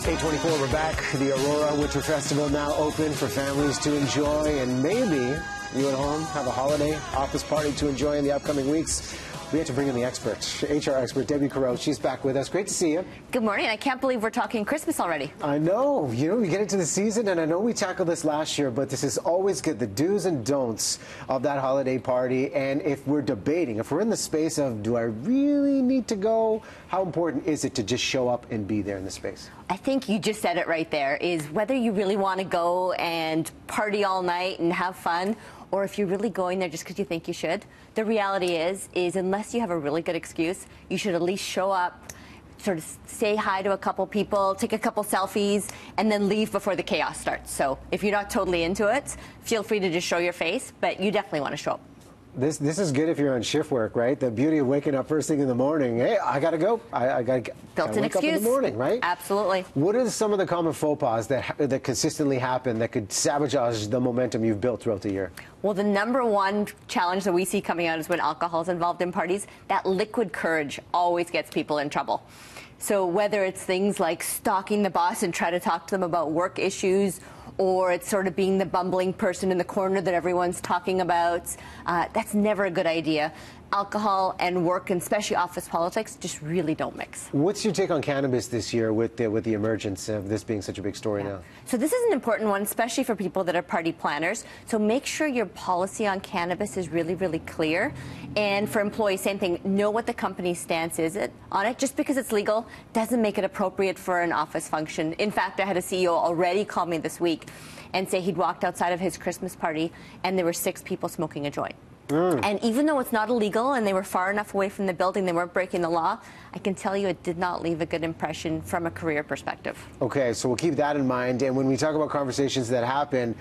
8:24, we're back. The Aurora Winter Festival now open for families to enjoy, and maybe you at home have a holiday office party to enjoy in the upcoming weeks. We have to bring in the expert, HR expert, Debbie Carroll. She's back with us. Great to see you. Good morning. I can't believe we're talking Christmas already. I know. You know, we get into the season, and I know we tackled this last year, but this is always good, the do's and don'ts of that holiday party. And if we're debating, if we're in the space of, do I really need to go, how important is it to just show up and be there in the space? I think you just said it right there, is whether you really want to go and party all night and have fun, or if you're really going there just because you think you should. The reality is unless you have a really good excuse, you should at least show up, sort of say hi to a couple people, take a couple selfies, and then leave before the chaos starts. So if you're not totally into it, feel free to just show your face, but you definitely want to show up. This is good if you're on shift work, right? The beauty of waking up first thing in the morning. Hey, I got to go. I got to Built-in wake up in excuse. the morning, right? Absolutely. What are some of the common faux pas that consistently happen that could sabotage the momentum you've built throughout the year? Well, the number one challenge that we see coming out is when alcohol is involved in parties. That liquid courage always gets people in trouble. So whether it's things like stalking the boss and try to talk to them about work issues, or it's sort of being the bumbling person in the corner that everyone's talking about, that's never a good idea. Alcohol and work, and especially office politics, just really don't mix. What's your take on cannabis this year with the emergence of this being such a big story now? So this is an important one, especially for people that are party planners. So make sure your policy on cannabis is really, really clear. And for employees, same thing. Know what the company's stance is on it. Just because it's legal doesn't make it appropriate for an office function. In fact, I had a CEO already call me this week and say he'd walked outside of his Christmas party and there were 6 people smoking a joint. And even though it's not illegal and they were far enough away from the building, they weren't breaking the law, I can tell you it did not leave a good impression from a career perspective. Okay, so we'll keep that in mind. And when we talk about conversations that happen,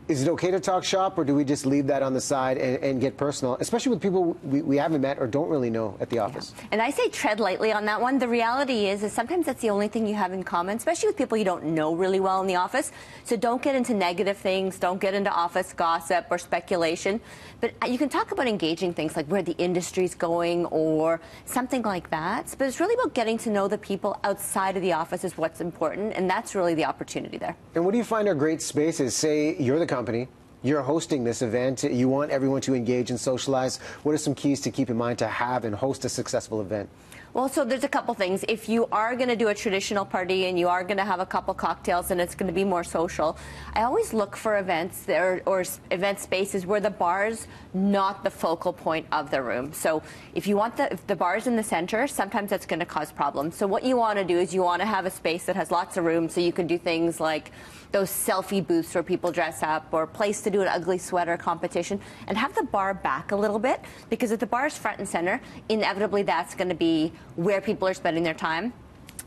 is it okay to talk shop, or do we just leave that on the side and get personal, especially with people we haven't met or don't really know at the office? Yeah. And I say tread lightly on that one. The reality is sometimes that's the only thing you have in common, especially with people you don't know really well in the office. So don't get into negative things. Don't get into office gossip or speculation. But you can talk about engaging things like where the industry's going or something like that. But it's really about getting to know the people outside of the office is what's important, and that's really the opportunity there. And what do you find are great spaces? Say you're the company, you're hosting this event, you want everyone to engage and socialize. What are some keys to keep in mind to have and host a successful event? Well, so there's a couple things. If you are going to do a traditional party and you are going to have a couple cocktails and it's going to be more social, I always look for events there or event spaces where the bar's not the focal point of the room. So if you want if the bar's in the center, sometimes that's going to cause problems. So what you want to do is you want to have a space that has lots of room so you can do things like those selfie booths where people dress up, or a place to do an ugly sweater competition, and have the bar back a little bit, because if the bar is front and center, inevitably that's going to be where people are spending their time.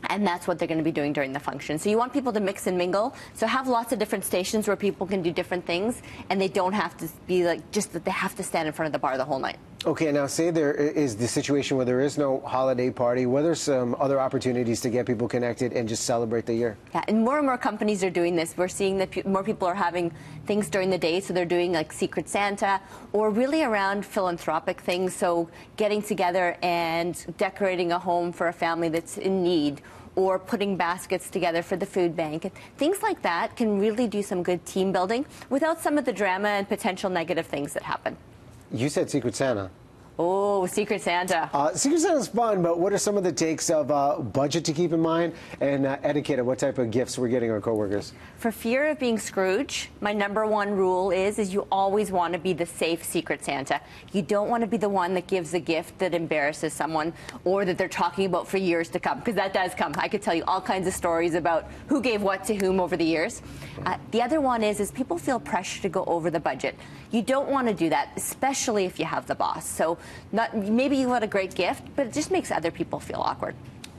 And that's what they're going to be doing during the function. So you want people to mix and mingle. So have lots of different stations where people can do different things, and they don't have to be like just that they have to stand in front of the bar the whole night. Okay, now say there is the situation where there is no holiday party. What are some other opportunities to get people connected and just celebrate the year? Yeah, and more companies are doing this. We're seeing that more people are having things during the day, so they're doing like Secret Santa or really around philanthropic things. So getting together and decorating a home for a family that's in need, or putting baskets together for the food bank. Things like that can really do some good team building without some of the drama and potential negative things that happen. You said Secret Santa. Oh, Secret Santa. Secret Santa's fun, but what are some of the takes of budget to keep in mind and etiquette of what type of gifts we're getting our coworkers? For fear of being Scrooge, my number one rule is you always want to be the safe Secret Santa. You don't want to be the one that gives a gift that embarrasses someone or that they're talking about for years to come, because that does come. I could tell you all kinds of stories about who gave what to whom over the years. The other one is people feel pressure to go over the budget. You don't want to do that, especially if you have the boss. So maybe you had a great gift, but it just makes other people feel awkward.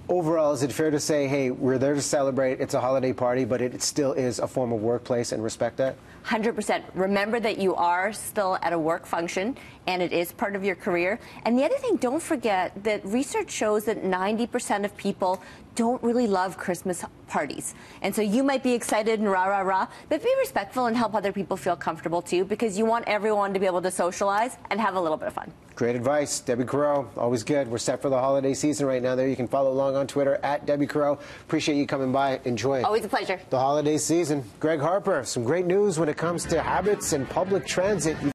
Overall, is it fair to say, hey, we're there to celebrate, it's a holiday party, but it still is a form of workplace, and respect that? 100%. Remember that you are still at a work function, and it is part of your career. And the other thing, don't forget that research shows that 90% of people don't really love Christmas parties. And so you might be excited and rah, rah, rah, but be respectful and help other people feel comfortable too, because you want everyone to be able to socialize and have a little bit of fun. Great advice. Debbie Carreau, always good. We're set for the holiday season right now. There you can follow along on Twitter at Debbie Carreau. Appreciate you coming by. Enjoy Always a pleasure. the holiday season. Greg Harper, some great news when it comes to habits and public transit.